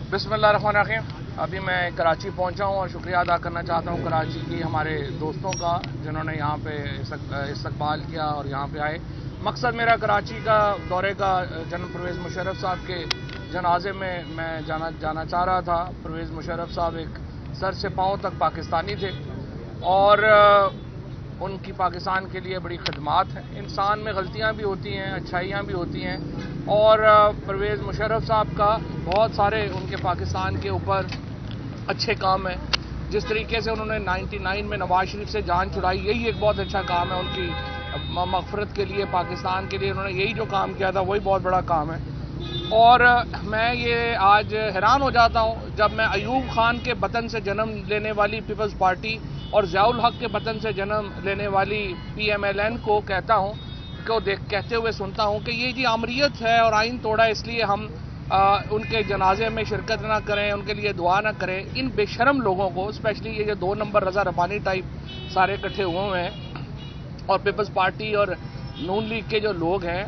बिस्मिल्लाहिर्रहमानिर्रहीम। अभी मैं कराची पहुंचा हूं और शुक्रिया अदा करना चाहता हूं कराची की हमारे दोस्तों का जिन्होंने यहां पे इस्तकबाल किया और यहां पे आए। मकसद मेरा कराची का दौरे का जनरल परवेज़ मुशर्रफ साहब के जनाजे में मैं जाना चाह रहा था। परवेज़ मुशर्रफ साहब एक सर से पांव तक पाकिस्तानी थे और उनकी पाकिस्तान के लिए बड़ी खदमात हैं। इंसान में गलतियां भी होती हैं, अच्छाइयां भी होती हैं और परवेज़ मुशर्रफ साहब का बहुत सारे उनके पाकिस्तान के ऊपर अच्छे काम हैं। जिस तरीके से उन्होंने 99 में नवाज शरीफ से जान छुड़ाई, यही एक बहुत अच्छा काम है उनकी मग़फ़िरत के लिए, पाकिस्तान के लिए उन्होंने यही जो काम किया था वही बहुत बड़ा काम है। और मैं ये आज हैरान हो जाता हूँ जब मैं अयूब खान के वतन से जन्म लेने वाली पीपल्स पार्टी और ज़ियाउल हक के वतन से जन्म लेने वाली PMLN को कहते हुए सुनता हूँ कि ये जी आमरीत है और आइन तोड़ा इसलिए हम उनके जनाजे में शिरकत ना करें, उनके लिए दुआ ना करें। इन बेशरम लोगों को, स्पेशली ये जो 2 नंबर रज़ा रब्बानी टाइप सारे इकट्ठे हुए हुए हैं और पीपल्स पार्टी और नून लीग के जो लोग हैं,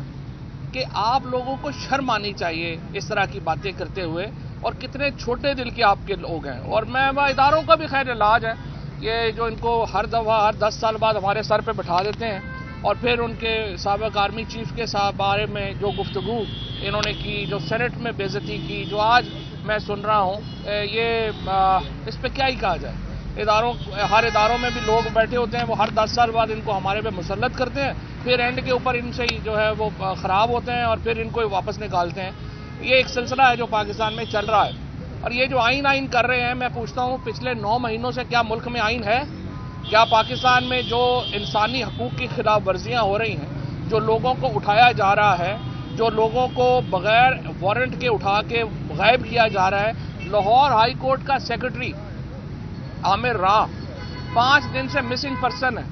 कि आप लोगों को शर्म आनी चाहिए इस तरह की बातें करते हुए। और कितने छोटे दिल के आपके लोग हैं। और मैं इदारों का भी खैर इलाज है, ये जो इनको हर दफ़ा हर 10 साल बाद हमारे सर पे बिठा देते हैं और फिर उनके साबिक़ आर्मी चीफ के बारे में जो गुफ्तगू इन्होंने की, जो सेनेट में बेइज्जती की, जो आज मैं सुन रहा हूँ, ये इस पर क्या ही कहा जाए। हर इदारों में भी लोग बैठे होते हैं, वो हर 10 साल बाद इनको हमारे पे मुसल्लत करते हैं, फिर एंड के ऊपर इनसे ही जो है वो ख़राब होते हैं और फिर इनको वापस निकालते हैं। ये एक सिलसिला है जो पाकिस्तान में चल रहा है। और ये जो आइन कर रहे हैं, मैं पूछता हूँ पिछले 9 महीनों से क्या मुल्क में आइन है? क्या पाकिस्तान में जो इंसानी हकूक़ की खिलाफ वर्जियाँ हो रही हैं, जो लोगों को उठाया जा रहा है, जो लोगों को बग़ैर वारंट के उठा के गायब किया जा रहा है। लाहौर हाई कोर्ट का सेक्रेटरी आमिर राह 5 दिन से मिसिंग पर्सन है,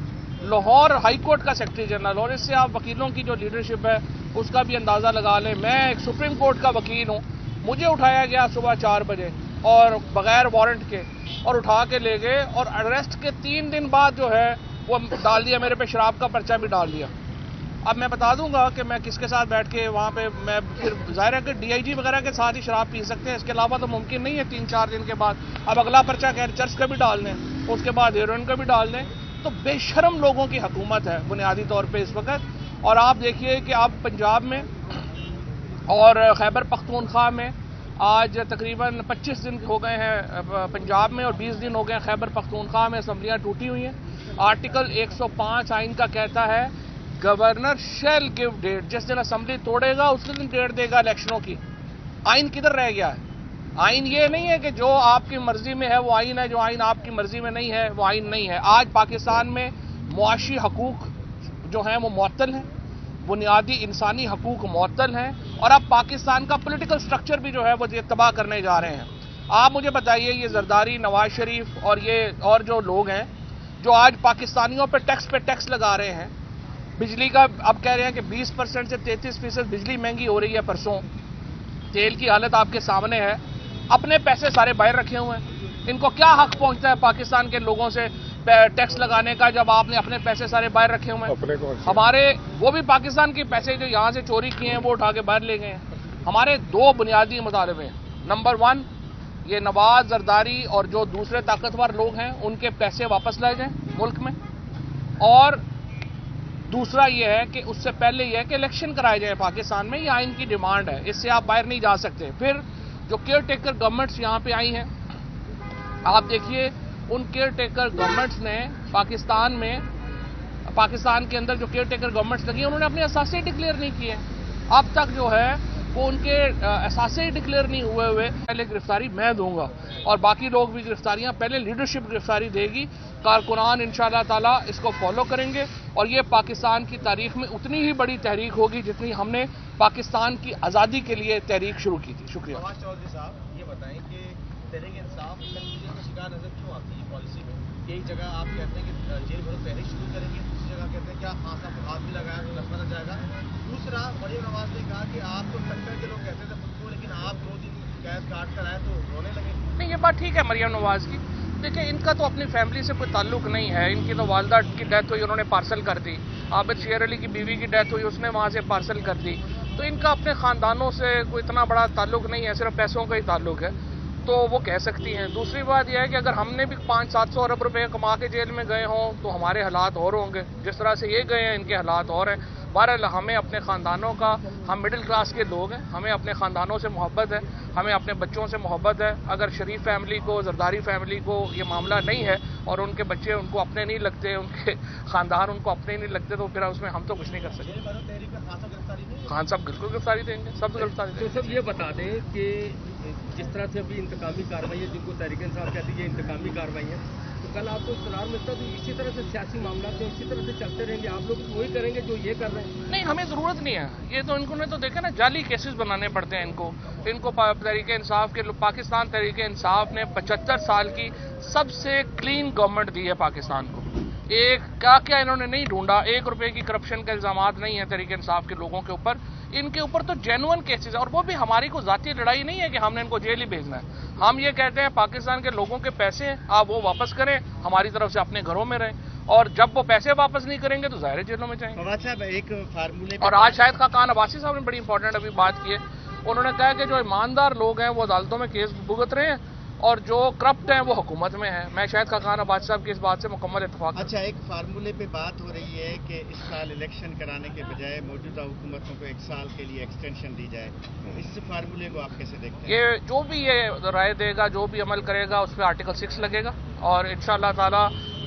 लाहौर हाई कोर्ट का सेक्रेटरी जनरल। और इससे आप वकीलों की जो लीडरशिप है उसका भी अंदाज़ा लगा लें। मैं एक सुप्रीम कोर्ट का वकील हूँ, मुझे उठाया गया सुबह 4 बजे और बग़ैर वारंट के और उठा के ले गए और अरेस्ट के 3 दिन बाद जो है वो डाल दिया, मेरे पे शराब का पर्चा भी डाल दिया। अब मैं बता दूंगा कि मैं किसके साथ बैठ के वहाँ पे, मैं फिर ज़ाहिर है कि DIG वगैरह के साथ ही शराब पी सकते हैं, इसके अलावा तो मुमकिन नहीं है 3-4 दिन के बाद। अब अगला पर्चा खैर चर्च का भी डाल दें, उसके बाद हेरोइन का भी डाल दें। तो बेशरम लोगों की हुकूमत है बुनियादी तौर पर इस वक्त। और आप देखिए कि आप पंजाब में और खैबर पख्तूनख्वा में आज तकरीबन 25 दिन हो गए हैं पंजाब में और 20 दिन हो गए हैं खैबर पख्तूनख्वा में असम्बलियाँ टूटी हुई हैं। आर्टिकल 105 आइन का कहता है गवर्नर शैल गिव डेट, जिस दिन असम्बली तोड़ेगा उसी दिन डेट देगा इलेक्शनों की। आइन किधर रह गया है? आइन ये नहीं है कि जो आपकी मर्जी में है वो आइन है, जो आइन आपकी मर्जी में नहीं है वो आइन नहीं है। आज पाकिस्तान में मुआशी हकूक जो हैं वो मुअत्तल हैं, बुनियादी इंसानी हकूक मुअत्तल हैं और अब पाकिस्तान का पॉलिटिकल स्ट्रक्चर भी जो है वो ये तबाह करने जा रहे हैं। आप मुझे बताइए, ये जरदारी, नवाज शरीफ और ये और जो लोग हैं जो आज पाकिस्तानियों पे टैक्स लगा रहे हैं, बिजली का अब कह रहे हैं कि 20% से 33% बिजली महंगी हो रही है। परसों तेल की हालत आपके सामने है। अपने पैसे सारे बाहर रखे हुए हैं, इनको क्या हक पहुंचता है पाकिस्तान के लोगों से टैक्स लगाने का जब आपने अपने पैसे सारे बाहर रखे हुए हैं? हमारे वो भी पाकिस्तान के पैसे जो यहाँ से चोरी किए हैं वो उठा के बाहर ले गए हैं। हमारे 2 बुनियादी मुतालबे हैं। नंबर 1, ये नवाज, जरदारी और जो दूसरे ताकतवर लोग हैं उनके पैसे वापस लाए जाएं मुल्क में। और दूसरा ये है कि उससे पहले ये है कि इलेक्शन कराए जाए पाकिस्तान में। ये आइन की डिमांड है, इससे आप बाहर नहीं जा सकते। फिर जो केयर टेकर गवर्नमेंट्स यहाँ पे आई हैं, आप देखिए उन केयर टेकर गवर्नमेंट्स ने पाकिस्तान के अंदर जो केयर टेकर गवर्नमेंट्स लगी उन्होंने अपने असासे डिक्लेयर नहीं किए। अब तक जो है वो उनके असासे ही डिक्लेयर नहीं हुए पहले गिरफ्तारी मैं दूंगा और बाकी लोग भी गिरफ्तारियां, पहले लीडरशिप गिरफ्तारी देगी। कारकुनान इंशाअल्लाह ताला इसको फॉलो करेंगे और ये पाकिस्तान की तारीख में उतनी ही बड़ी तहरीक होगी जितनी हमने पाकिस्तान की आज़ादी के लिए तहरीक शुरू की थी। शुक्रिया। नवाज चौधरी साहब, ये बताएं कि तहरीक इंसाफ कंफ्यूजन का शिकार नजर क्यों आती है पॉलिसी में? एक जगह आप कहते हैं कि जेल भरो तहरीक शुरू करेंगे, दूसरी जगह कहते हैं क्या खासा हाथ भी लगाया तो लफड़ा जाएगा। दूसरा, मरियम नवाज ने कहा कि आप तो टक्कर के लोग कहते थे खुद को, लेकिन आप 2 दिन कैद काट कर आए तो रोने लगे। नहीं, ये बात ठीक है मरियम नवाज की। देखिए, इनका तो अपनी फैमिली से कोई ताल्लुक नहीं है। इनकी तो वालदा की डेथ हुई, उन्होंने पार्सल कर दी। आबिद शेर अली की बीवी की डेथ हुई, उसने वहाँ से पार्सल कर दी। तो इनका अपने ख़ानदानों से कोई इतना बड़ा ताल्लुक नहीं है, सिर्फ पैसों का ही ताल्लुक है। تو وہ کہہ سکتی ہیں. دوسری بات یہ ہے کہ اگر ہم نے بھی 500-700 ارب روپے کما کے جیل میں گئے ہوں تو ہمارے حالات اور ہوں گے. جس طرح سے یہ گئے ہیں ان کے حالات اور ہیں. بہرحال ہمیں اپنے خاندانوں کا، ہم مڈل کلاس کے لوگ ہیں، ہمیں اپنے خاندانوں سے محبت ہے، ہمیں اپنے بچوں سے محبت ہے. اگر شریف فیملی کو، زرداری فیملی کو یہ معاملہ نہیں ہے اور ان کے بچے ان کو اپنے نہیں لگتے، ان کے خاندان ان کو اپنے نہیں لگتے، تو پھر اس میں ہم تو کچھ نہیں کر سکتے. جیل بھرو تحریک میں خان صاحب گرفتاری نہیں؟ خان صاحب بالکل گرفتاری دیں گے، سب گرفتاری دیں تو گے. سب یہ بتا دیں کہ جس طرح سے ابھی انتقامی کارروائی ہے، جن کو تحریک انصاف کہتی ہے یہ انتقامی کارروائی ہے، تو کل آپ کو اقرار ملتا تو اسی طرح سے سیاسی معاملات جو اسی طرح سے چلتے رہیں گے، آپ لوگ وہی کریں گے جو یہ کر رہے ہیں؟ نہیں، ہمیں ضرورت نہیں ہے. یہ تو ان کو نے تو دیکھا نا، جعلی کیسز بنانے پڑتے ہیں ان کو. تحریک انصاف کے پاکستان تحریک انصاف نے 75 سال کی سب سے کلین گورنمنٹ دی ہے پاکستان کو. ایک کیا انہوں نے نہیں ڈھونڈا. 1 روپے کی کرپشن کے الزامات نہیں ہیں تحریک انصاف کے لوگوں کے اوپر. ان کے اوپر تو جینوئن کیسز ہیں، اور وہ بھی ہماری کو ذاتی لڑائی نہیں ہے کہ ہم نے ان کو جیل ہی بھیجنا ہے. ہم یہ کہتے ہیں پاکستان کے لوگوں کے پیسے ہیں، آپ وہ واپس کریں، ہماری طرف سے اپنے گھروں میں رہیں، اور جب وہ پیسے واپس نہیں کریں گے تو ظاہر جیلوں میں جائیں گے. فواد صاحب ایک فارمولے اور آج شاہد خاقان عباسی صاحب نے بڑی امپورٹنٹ ابھی بات کی ہے. انہوں نے کہا کہ جو ایماندار لوگ ہیں وہ عدالتوں میں کیس بھگت رہے ہیں اور جو کرپٹ ہیں وہ حکومت میں ہیں. میں شاہد خاقان عباسی صاحب کی اس بات سے مکمل اتفاق کرتا ہوں. اچھا، ایک فارمولے پہ بات ہو رہی ہے کہ اس سال الیکشن کرانے کے بجائے موجودہ حکومتوں کو 1 سال کے لیے ایکسٹینشن دی جائے. اس فارمولے کو آپ کیسے دیکھتے ہیں؟ یہ جو بھی یہ رائے دے گا، جو بھی عمل کرے گا، اس پہ آرٹیکل 6 لگے گا، اور انشاءاللہ تعالی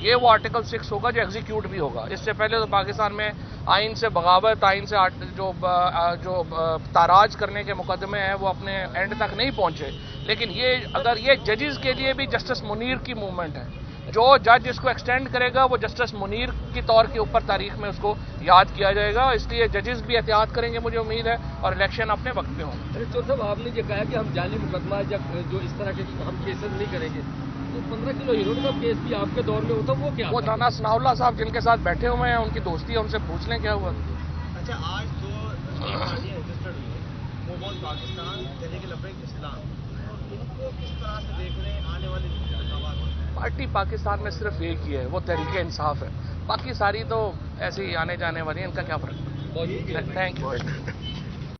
یہ وہ آرٹیکل 6 ہوگا جو ایگزیکیوٹ بھی ہوگا. اس سے پہلے تو پاکستان میں آئین سے بغاوت، آئین سے جو تاراج کرنے کے مقدمے ہیں وہ اپنے اینڈ تک نہیں پہنچے. لیکن اگر یہ ججز کے لیے بھی جسٹس منیر کی موومنٹ ہے. جو جج اس کو ایکسٹینڈ کرے گا وہ جسٹس منیر کی طور کے اوپر تاریخ میں اس کو یاد کیا جائے گا. اس لیے ججز بھی احتیاط کریں گے، مجھے امید ہے، اور الیکشن اپنے وقت پہ ہوں گے. چور صاحب، آپ نے یہ کہا کہ ہم جعلی مقدمہ جو اس طرح کے ہم کیسز نہیں کریں گے، تو 15 کلو ہیروئن کا کیس بھی آپ کے دور میں ہوتا وہ کیا؟ وہ رانا ثناء اللہ صاحب جن کے ساتھ بیٹھے ہوئے ہیں، ان کی دوستی ہے، ان سے پوچھ لیں کیا ہوا. اچھا، آج 2 پارٹیاں رجسٹرڈ ہوئی ہیں، موو آن پاکستان، تحریک لبیک اسلام. ان کو کس طرح سے دیکھ رہے ہیں آنے والے انتخابات میں؟ پارٹی پاکستان میں صرف ایک ہی ہے، وہ تحریک انصاف ہے. باقی ساری تو ایسے ہی آنے جانے والی ہیں، ان کا کیا فرق ہے. بہت شکریہ. Thank you.